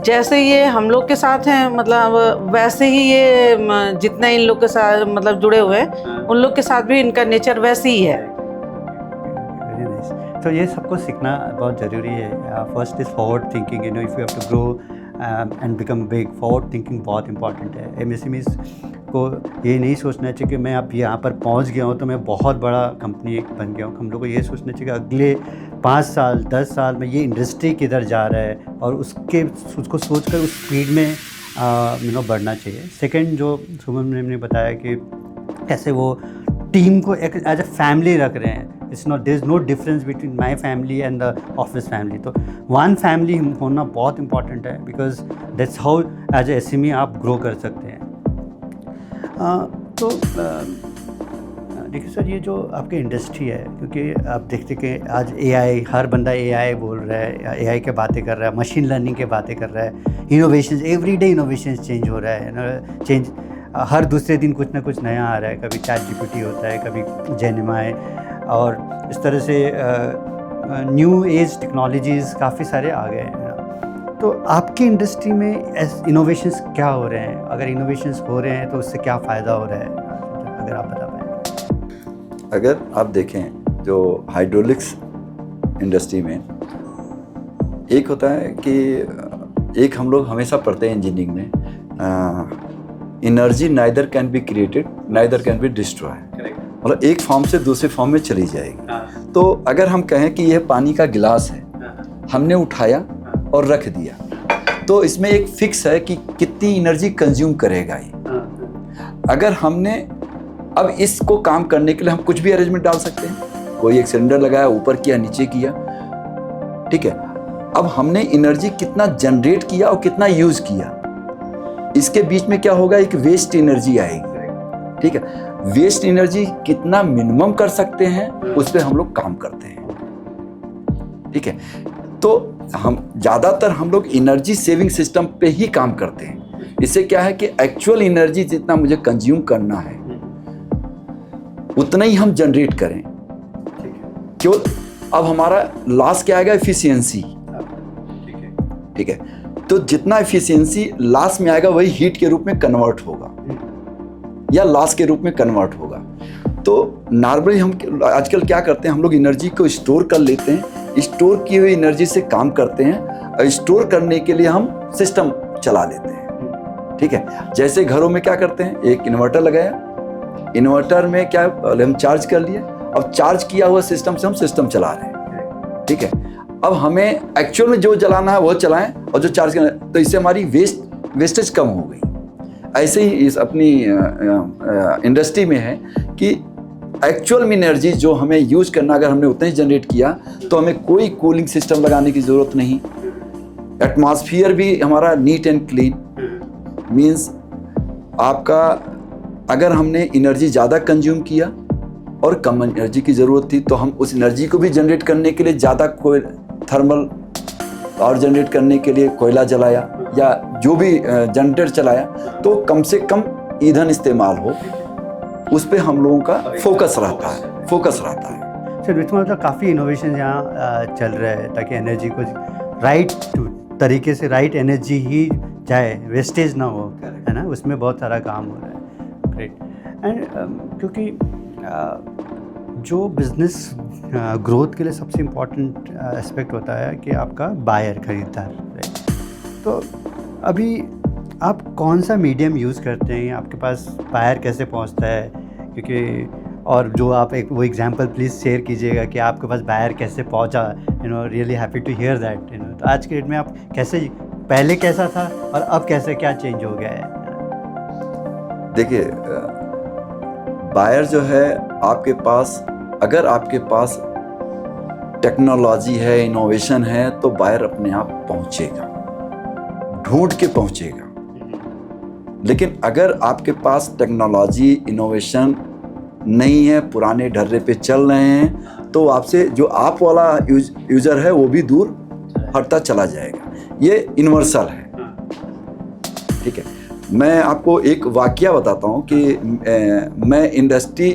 जैसे ये हम लोग के साथ हैं, मतलब वैसे ही ये जितने इन लोग के साथ मतलब जुड़े हुए हैं उन लोग के साथ भी इनका नेचर वैसे ही है। Very nice. तो ये सबको सीखना बहुत ज़रूरी है। First is forward thinking, if you have to grow and become big, forward thinking बहुत इंपॉर्टेंट है। MSMEs को ये नहीं सोचना चाहिए कि मैं अब यहाँ पर पहुँच गया हूँ तो मैं बहुत बड़ा कंपनी बन गया हूँ। हम लोग को ये सोचना चाहिए कि अगले 5 साल 10 साल में ये इंडस्ट्री किधर जा रहा है, और उसको सोचकर उस स्पीड में बढ़ना चाहिए। सेकंड, जो सुमन ने बताया कि कैसे वो टीम को एक एज अ फैमिली रख रहे हैं। There is no difference between my family and the office family. तो वन फैमिली होना बहुत इंपॉर्टेंट है, because that's how as a SME आप ग्रो कर सकते हैं। तो देखिए सर, ये जो आपकी इंडस्ट्री है, क्योंकि आप देखते कि आज AI, हर बंदा AI बोल रहा है, AI के बातें कर रहा है, मशीन लर्निंग के बातें कर रहा है, इनोवेशंस, एवरीडे इनोवेशंस चेंज हो रहा है ना, चेंज हर दूसरे दिन कुछ ना कुछ नया आ रहा है। कभी ChatGPT होता है, कभी Gemini, और इस तरह से न्यू एज टेक्नोलॉजीज़ काफ़ी सारे आ गए हैं। तो आपकी इंडस्ट्री में इनोवेशंस क्या हो रहे हैं? अगर इनोवेशंस हो रहे हैं तो उससे क्या फ़ायदा हो रहा है, अगर आप बता पाएँ? अगर आप देखें जो हाइड्रोलिक्स इंडस्ट्री में एक होता है कि एक हम लोग हमेशा पढ़ते हैं इंजीनियरिंग में, energy neither can be created neither can be destroy, मतलब एक फॉर्म से दूसरे फॉर्म में चली जाएगी। तो अगर हम कहें कि यह पानी का गिलास है, हमने उठाया और रख दिया, तो इसमें एक फिक्स है कि कितनी एनर्जी कंज्यूम करेगा ये। अगर हमने अब इसको काम करने के लिए हम कुछ भी अरेंजमेंट डाल सकते हैं, कोई एक सिलेंडर लगाया, ऊपर किया नीचे किया, ठीक है। अब हमने एनर्जी कितना जनरेट किया और कितना यूज किया, इसके बीच में क्या होगा, एक वेस्ट एनर्जी आएगी, ठीक है। वेस्ट एनर्जी कितना मिनिमम कर सकते हैं उस पर हम लोग काम करते हैं, ठीक है। तो ज़्यादातर हम लोग एनर्जी सेविंग सिस्टम पे ही काम करते हैं। इससे क्या है कि एक्चुअल एनर्जी जितना मुझे कंज्यूम करना है उतना ही हम जनरेट करें, केवल अब हमारा लॉस क्या आएगा, एफिशिएंसी, ठीक है। तो जितना एफिशिएंसी लॉस में आएगा वही हीट के रूप में कन्वर्ट होगा या लॉस के रूप में कन्वर्ट होगा। तो नॉर्मली हम आजकल क्या करते हैं, हम लोग एनर्जी को स्टोर कर लेते हैं, स्टोर की हुई एनर्जी से काम करते हैं, और स्टोर करने के लिए हम सिस्टम चला लेते हैं, ठीक है। जैसे घरों में क्या करते हैं, एक इन्वर्टर लगाया, इन्वर्टर में क्या हम चार्ज कर लिए, अब चार्ज किया हुआ सिस्टम से हम सिस्टम चला रहे हैं, ठीक है। अब हमें एक्चुअल में जो चलाना है वो चलाएं, और जो चार्ज करना है, तो इससे हमारी वेस्टेज कम हो गई। ऐसे ही इस अपनी इंडस्ट्री में है कि एक्चुअल में एनर्जी जो हमें यूज करना, अगर हमने उतना ही जनरेट किया तो हमें कोई कूलिंग सिस्टम लगाने की ज़रूरत नहीं। एटमॉस्फेयर भी हमारा नीट एंड क्लीन, मींस आपका अगर हमने एनर्जी ज़्यादा कंज्यूम किया और कम एनर्जी की ज़रूरत थी, तो हम उस एनर्जी को भी जनरेट करने के लिए ज़्यादा कोई थर्मल पावर जनरेट करने के लिए कोयला जलाया या जो भी जनरेटर चलाया, तो कम से कम ईंधन इस्तेमाल हो, उस पे हम लोगों का फोकस रहता है। सर मतलब काफ़ी इनोवेशन यहाँ चल रहा है ताकि एनर्जी को राइट तरीके से, राइट एनर्जी ही जाए, वेस्टेज ना हो, है ना, उसमें बहुत सारा काम हो रहा है। ग्रेट। एंड क्योंकि जो बिज़नेस ग्रोथ के लिए सबसे इम्पॉर्टेंट एस्पेक्ट होता है कि आपका बायर, खरीदार, राइट। तो अभी आप कौन सा मीडियम यूज़ करते हैं, आपके पास बायर कैसे पहुंचता है, क्योंकि और जो आप एक वो एग्जांपल प्लीज़ शेयर कीजिएगा कि आपके पास बायर कैसे पहुंचा, really happy to hear that. तो आज के डेट में आप कैसे, पहले कैसा था और अब कैसे, क्या चेंज हो गया है? देखिए, बायर जो है आपके पास, अगर आपके पास टेक्नोलॉजी है, इनोवेशन है, तो बायर अपने आप पहुंचेगा, ढूंढ के पहुंचेगा। लेकिन अगर आपके पास टेक्नोलॉजी, इनोवेशन नहीं है, पुराने ढर्रे पे चल रहे हैं, तो आपसे जो आप वाला यूजर है वो भी दूर हटता चला जाएगा। ये यूनिवर्सल है, ठीक है। मैं आपको एक वाकया बताता हूँ कि मैं इंडस्ट्री,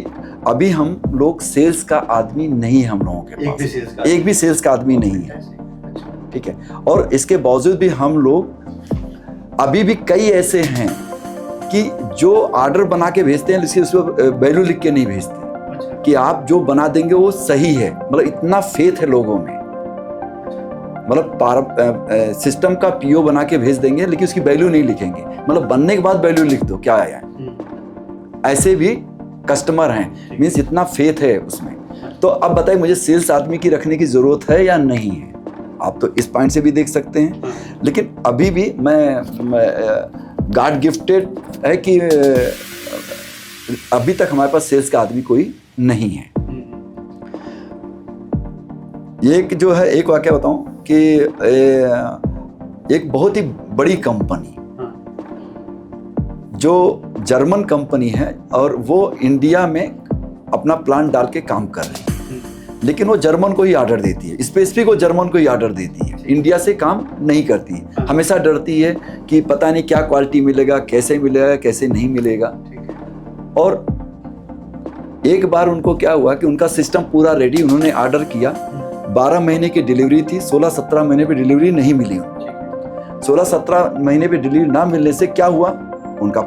अभी हम लोग सेल्स का आदमी नहीं है, हम लोगों के पास एक भी सेल्स का आदमी नहीं है, ठीक है। और इसके बावजूद भी हम लोग अभी भी कई ऐसे हैं कि जो ऑर्डर बना के भेजते हैं, लेकिन उसमें वैल्यू लिख के नहीं भेजते कि आप जो बना देंगे वो सही है। मतलब इतना फेथ है लोगों में, मतलब सिस्टम का पीओ बना के भेज देंगे लेकिन उसकी वैल्यू नहीं लिखेंगे, मतलब बनने के बाद वैल्यू लिख दो, क्या आया है। ऐसे भी कस्टमर हैं, मीन्स इतना फेथ है उसमें। तो अब बताइए, मुझे सेल्स आदमी की रखने की ज़रूरत है या नहीं है? आप तो इस पॉइंट से भी देख सकते हैं। लेकिन अभी भी मैं गॉड गिफ्टेड है कि अभी तक हमारे पास सेल्स का आदमी कोई नहीं है। ये जो है, एक वाकया बताऊं कि एक बहुत ही बड़ी कंपनी, जो जर्मन कंपनी है, और वो इंडिया में अपना प्लांट डाल के काम कर रही है, लेकिन वो जर्मन को ही ऑर्डर देती है, स्पेसिफिक वो जर्मन को ही ऑर्डर देती है, इंडिया से काम नहीं करती है। हमेशा डरती है कि पता नहीं क्या क्वालिटी मिलेगा, कैसे मिलेगा, कैसे नहीं मिलेगा। और एक बार उनको क्या हुआ कि उनका सिस्टम पूरा रेडी, उन्होंने ऑर्डर किया, 12 महीने की डिलीवरी थी, 16-17 महीने पे डिलीवरी नहीं मिली। 16-17 महीने पे डिलीवरी ना मिलने से क्या हुआ, उनका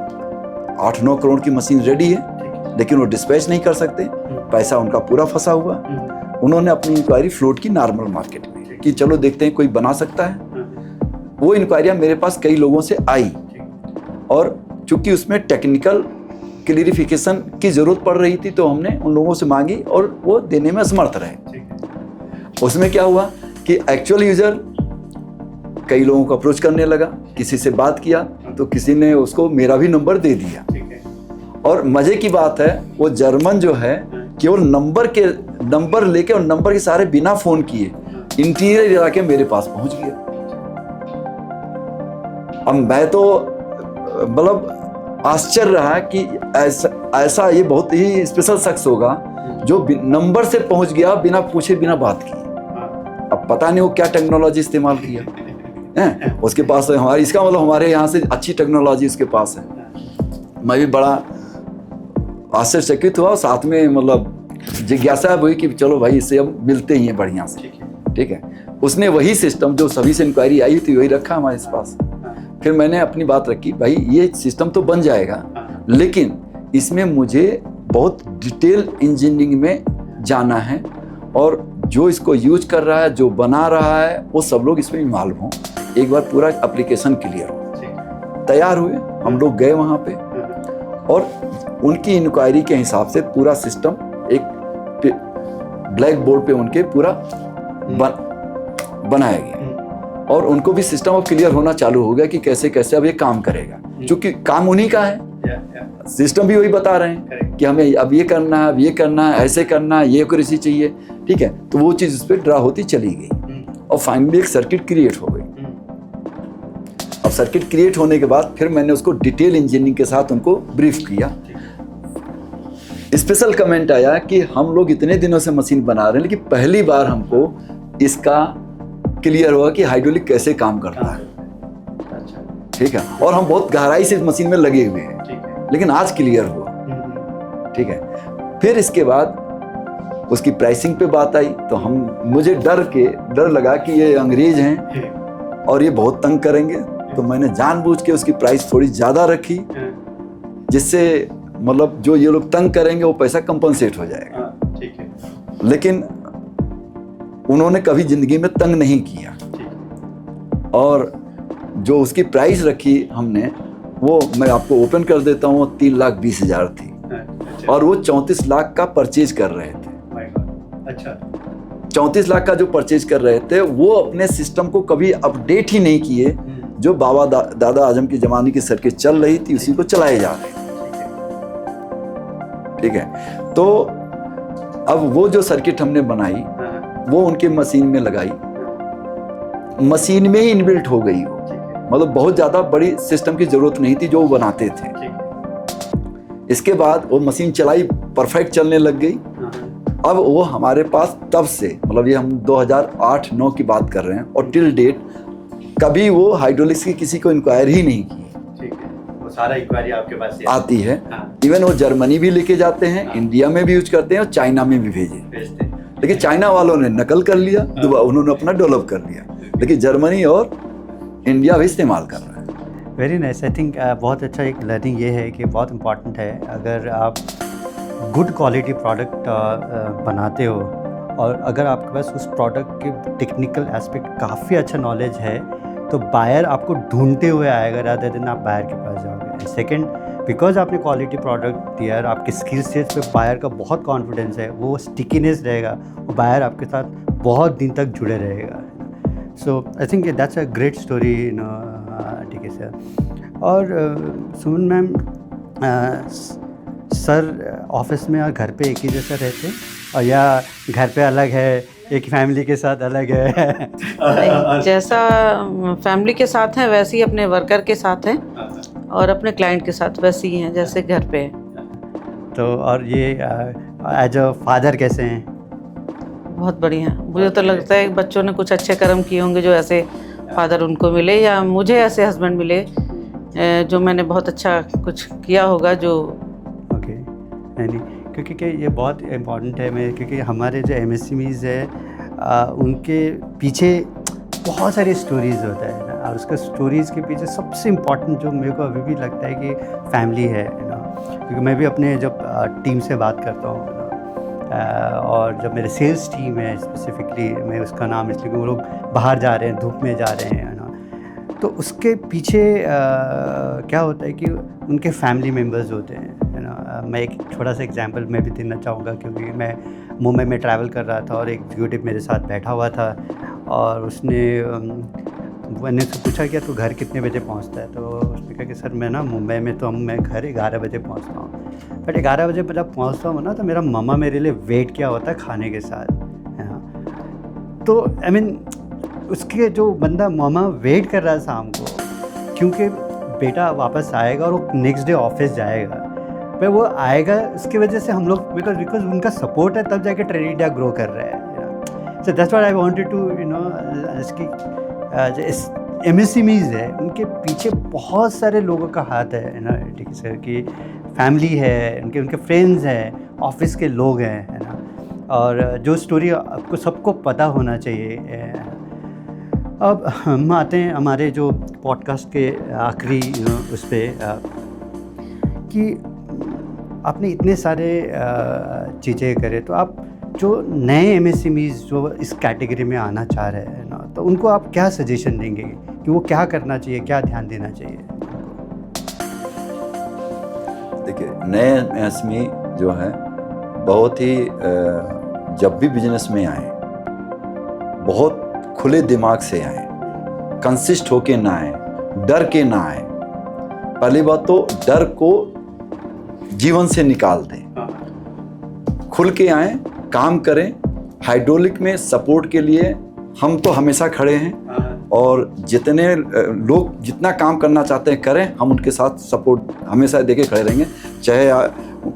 8-9 करोड़ की मशीन रेडी है, लेकिन वो डिस्पैच नहीं कर सकते, पैसा उनका पूरा फंसा हुआ। उन्होंने अपनी इंक्वायरी फ्लोट की नॉर्मल मार्केट में कि चलो देखते हैं कोई बना सकता है। वो इंक्वायरियाँ मेरे पास कई लोगों से आई, और चूंकि उसमें टेक्निकल क्लियरिफिकेशन की ज़रूरत पड़ रही थी, तो हमने उन लोगों से मांगी और वो देने में असमर्थ रहे। उसमें क्या हुआ कि एक्चुअल यूज़र कई लोगों को अप्रोच करने लगा, किसी से बात किया तो किसी ने उसको मेरा भी नंबर दे दिया। और मज़े की बात है, वो जर्मन जो है केवल नंबर लेके और नंबर के सारे बिना फ़ोन किए इंटीरियर गिरा के मेरे पास पहुंच गया। अब मैं तो मतलब आश्चर्य रहा कि ऐसा ये बहुत ही स्पेशल शख्स होगा जो नंबर से पहुंच गया बिना पूछे, बिना बात किए। अब पता नहीं वो क्या टेक्नोलॉजी इस्तेमाल किया है उसके पास, हमारी, इसका मतलब हमारे यहाँ से अच्छी टेक्नोलॉजी उसके पास है। मैं भी बड़ा आश्चर्यचकित हुआ, साथ में मतलब जिज्ञासा हुई कि चलो भाई इससे अब मिलते ही हैं बढ़िया से, ठीक है। उसने वही सिस्टम जो सभी से इंक्वायरी आई थी वही रखा हमारे पास। फिर मैंने अपनी बात रखी, भाई ये सिस्टम तो बन जाएगा, लेकिन इसमें मुझे बहुत डिटेल इंजीनियरिंग में जाना है, और जो इसको यूज कर रहा है, जो बना रहा है, वो सब लोग इसमें इन्वॉल्व हों, एक बार पूरा एप्लीकेशन क्लियर हो। तैयार हुए, हम लोग गए वहाँ पे, और उनकी इंक्वायरी के हिसाब से पूरा सिस्टम एक ब्लैक बोर्ड पे उनके पूरा बनाया गया, और उनको भी सिस्टम अब क्लियर होना चालू हो गया कि कैसे कैसे अब ये काम करेगा, क्योंकि काम उन्हीं का है। सिस्टम भी वही बता रहे हैं कि हमें अब ये करना है, अब ये करना है, ऐसे करना है, ये एक्यूरेसी चाहिए, ठीक है। तो वो चीज़ उस पर ड्रा होती चली गई, और फाइनली एक सर्किट क्रिएट हो गई। अब सर्किट क्रिएट होने के बाद फिर मैंने उसको डिटेल इंजीनियरिंग के साथ उनको ब्रीफ किया। स्पेशल कमेंट आया कि हम लोग इतने दिनों से मशीन बना रहे हैं, लेकिन पहली बार हमको इसका क्लियर हुआ कि हाइड्रोलिक कैसे काम करता है, ठीक है। और हम बहुत गहराई से इस मशीन में लगे हुए हैं, लेकिन आज क्लियर हुआ, ठीक है। फिर इसके बाद उसकी प्राइसिंग पे बात आई, तो मुझे डर लगा कि ये अंग्रेज हैं और ये बहुत तंग करेंगे, तो मैंने जानबूझ के उसकी प्राइस थोड़ी ज़्यादा रखी, जिससे मतलब जो ये लोग तंग करेंगे वो पैसा कंपनसेट हो जाएगा, ठीक है। लेकिन उन्होंने कभी ज़िंदगी में तंग नहीं किया, और जो उसकी प्राइस रखी हमने, वो मैं आपको ओपन कर देता हूँ, 3,20,000 थी। और वो 34 लाख का परचेज कर रहे थे। अच्छा, 34 लाख का जो परचेज कर रहे थे वो अपने सिस्टम को कभी अपडेट ही नहीं किए। जो बाबा दादा आजम के ज़माने की सर्किट चल रही थी उसी को चलाए जा रहे थे। ठीक है, तो अब वो जो सर्किट हमने बनाई वो उनके मशीन में लगाई, मशीन में ही इनबिल्ट हो गई वो, मतलब बहुत ज़्यादा बड़ी सिस्टम की ज़रूरत नहीं थी जो वो बनाते थे। इसके बाद वो मशीन चलाई, परफेक्ट चलने लग गई। अब वो हमारे पास तब से, मतलब ये हम 2008-9 की बात कर रहे हैं, और टिल डेट कभी वो हाइड्रोलिक्स की किसी को इंक्वायरी ही नहीं की। ठीक है, वो सारा इंक्वायरी आपके पास आती है। हाँ। इवन वो जर्मनी भी लेके जाते हैं, इंडिया में भी यूज करते हैं और चाइना में भी भेजते हैं। लेकिन चाइना वालों ने नकल कर लिया, उन्होंने अपना डेवलप कर लिया, लेकिन जर्मनी और इंडिया भी इस्तेमाल कर रहा है। Very nice. आई थिंक बहुत अच्छा एक लर्निंग ये है कि बहुत इम्पॉर्टेंट है, अगर आप गुड क्वालिटी प्रोडक्ट बनाते हो और अगर आपके पास उस प्रोडक्ट के टेक्निकल एस्पेक्ट काफ़ी अच्छा नॉलेज है तो बायर आपको ढूंढते हुए आएगा रादर देन आप बायर के पास जाओगे। सेकंड, बिकॉज आपने क्वालिटी प्रोडक्ट दिया और आपके स्किल सेट्स पे बायर का बहुत कॉन्फिडेंस है, वो स्टिकीनेस रहेगा, वो बायर आपके साथ बहुत दिन तक जुड़े रहेगा। So I think that's a great story, ठीक है सर। और सुमन मैम, सर ऑफिस में और घर पे एक ही जैसा रहते हैं, और या घर पे अलग है, एक फैमिली के साथ अलग है? नहीं, जैसा फैमिली के साथ हैं वैसे ही अपने वर्कर के साथ हैं और अपने क्लाइंट के साथ वैसे ही हैं जैसे घर पे हैं। तो और ये एज अ फादर कैसे हैं? बहुत बढ़िया। मुझे तो लगता है बच्चों ने कुछ अच्छे कर्म किए होंगे जो ऐसे फादर उनको मिले, या मुझे ऐसे हस्बैंड मिले जो मैंने बहुत अच्छा कुछ किया होगा जो। ओके, नहीं, क्योंकि ये बहुत इम्पॉर्टेंट है। मैं क्योंकि हमारे जो MSMEs है उनके पीछे बहुत सारी स्टोरीज़ होता है ना, और उसका स्टोरीज़ के पीछे सबसे इम्पॉर्टेंट जो मेरे को अभी भी लगता है कि फैमिली है ना। क्योंकि मैं भी अपने जब टीम से बात करता हूँ ना, और जब मेरे सेल्स टीम है स्पेसिफिकली, मैं उसका नाम इसलिए कि वो लोग बाहर जा रहे हैं, धूप में जा रहे हैं ना, तो उसके पीछे क्या होता है कि उनके फैमिली मेम्बर्स होते हैं, है ना। मैं एक छोटा सा एग्जांपल मैं भी देना चाहूँगा, क्योंकि मैं मुंबई में ट्रैवल कर रहा था और एक एग्जीक्यूटिव मेरे साथ बैठा हुआ था, और मैंने उससे पूछा कि तू घर कितने बजे पहुँचता है? तो उसने कहा कि सर मैं ना मुंबई में तो मैं घर 11 बजे पहुँचता हूँ। बट 11 बजे जब पहुँचता हूँ ना तो मेरा मम्मा मेरे लिए वेट किया होता है खाने के साथ, है ना। तो आई मीन उसके जो बंदा मामा वेट कर रहा है शाम को, क्योंकि बेटा वापस आएगा और वो नेक्स्ट डे ऑफिस जाएगा, पर वो आएगा उसकी वजह से हम लोग, बिकॉज उनका सपोर्ट है तब जाके ट्रेडिडिया ग्रो कर रहा है। So that's what I wanted to इसकी MSMEs है उनके पीछे बहुत सारे लोगों का हाथ है ना, ठीक है सर, कि फैमिली है, उनके फ्रेंड्स हैं, ऑफिस के लोग हैं, है ना। और जो स्टोरी आपको सबको पता होना चाहिए। अब हम आते हैं हमारे जो पॉडकास्ट के आखिरी उस पर, कि आपने इतने सारे चीज़ें करे, तो आप जो नए MSMEs जो इस कैटेगरी में आना चाह रहे हैं ना, तो उनको आप क्या सजेशन देंगे कि वो क्या करना चाहिए, क्या ध्यान देना चाहिए? देखिए, नए MSME जो है बहुत ही जब भी बिजनेस में आए बहुत खुले दिमाग से आए, कंसिस्ट होके ना आए, डर के ना आए। पहली बात तो डर को जीवन से निकाल दें, खुल के आए, काम करें। हाइड्रोलिक में सपोर्ट के लिए हम तो हमेशा खड़े हैं, और जितने लोग जितना काम करना चाहते हैं करें, हम उनके साथ सपोर्ट हमेशा देके खड़े रहेंगे। चाहे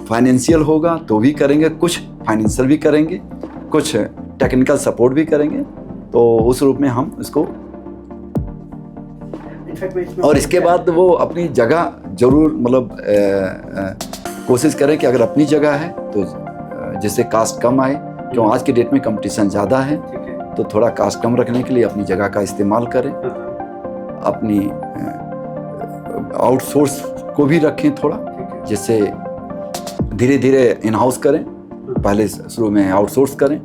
फाइनेंशियल होगा तो भी करेंगे, कुछ फाइनेंशियल भी करेंगे, कुछ टेक्निकल सपोर्ट भी करेंगे। तो उस रूप में हम इसको, और इसके बाद वो अपनी जगह जरूर, मतलब कोशिश करें कि अगर अपनी जगह है तो जिससे कास्ट कम आए, क्यों आज की डेट में कंपटीशन ज़्यादा है, तो थोड़ा कास्ट कम रखने के लिए अपनी जगह का इस्तेमाल करें। अपनी आउटसोर्स को भी रखें थोड़ा, जिससे धीरे धीरे इन हाउस करें, पहले शुरू में आउटसोर्स करें।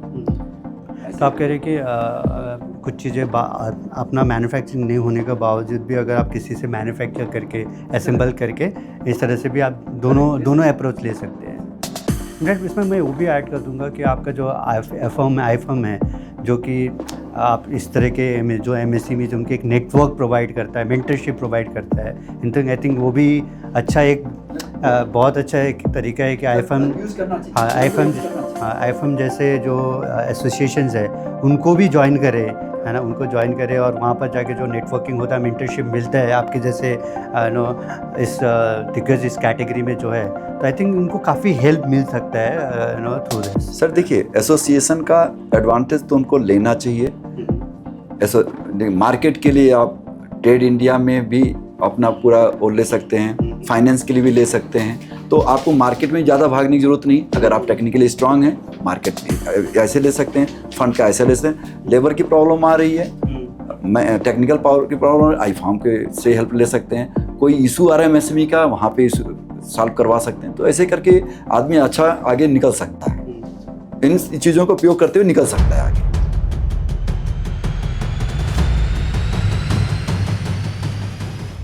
तो आप कह रहे हैं कि कुछ चीज़ें अपना मैन्युफैक्चरिंग नहीं होने के बावजूद भी अगर आप किसी से मैन्युफैक्चर करके असेंबल करके इस तरह से भी आप दोनों अप्रोच ले सकते हैं। इनफैक्ट इसमें मैं वो भी ऐड कर दूंगा कि आपका जो आईफर्म है जो कि आप इस तरह के जो MSCME उनके एक नेटवर्क प्रोवाइड करता है, मेंटरशिप प्रोवाइड करता है, आई थिंक वो भी अच्छा एक बहुत अच्छा एक तरीका है कि आईफर्म जैसे जो एसोसिएशंस है उनको भी ज्वाइन करे, है ना, उनको ज्वाइन करे और वहाँ पर जाके जो नेटवर्किंग होता है, मेंटरशिप मिलता है आपके जैसे इस दिग्गज इस कैटेगरी में जो है, तो आई थिंक उनको काफ़ी हेल्प मिल सकता है थ्रू दिस। सर देखिए, एसोसिएशन का एडवांटेज तो उनको लेना चाहिए। ऐसा मार्केट के लिए आप ट्रेड इंडिया में भी अपना पूरा वो ले सकते हैं, फाइनेंस के लिए भी ले सकते हैं, तो आपको मार्केट में ज़्यादा भागने की जरूरत नहीं। अगर आप टेक्निकली स्ट्रांग हैं, मार्केट में ऐसे ले सकते हैं, फंड का ऐसे ले सकते हैं। लेबर की प्रॉब्लम आ रही है, मैं टेक्निकल पावर की प्रॉब्लम आईफार्म के से हेल्प ले सकते हैं। कोई इशू आ रहा है MSME का, वहाँ पे सॉल्व करवा सकते हैं। तो ऐसे करके आदमी अच्छा आगे निकल सकता है, इन चीज़ों का उपयोग करते हुए निकल सकता है आगे।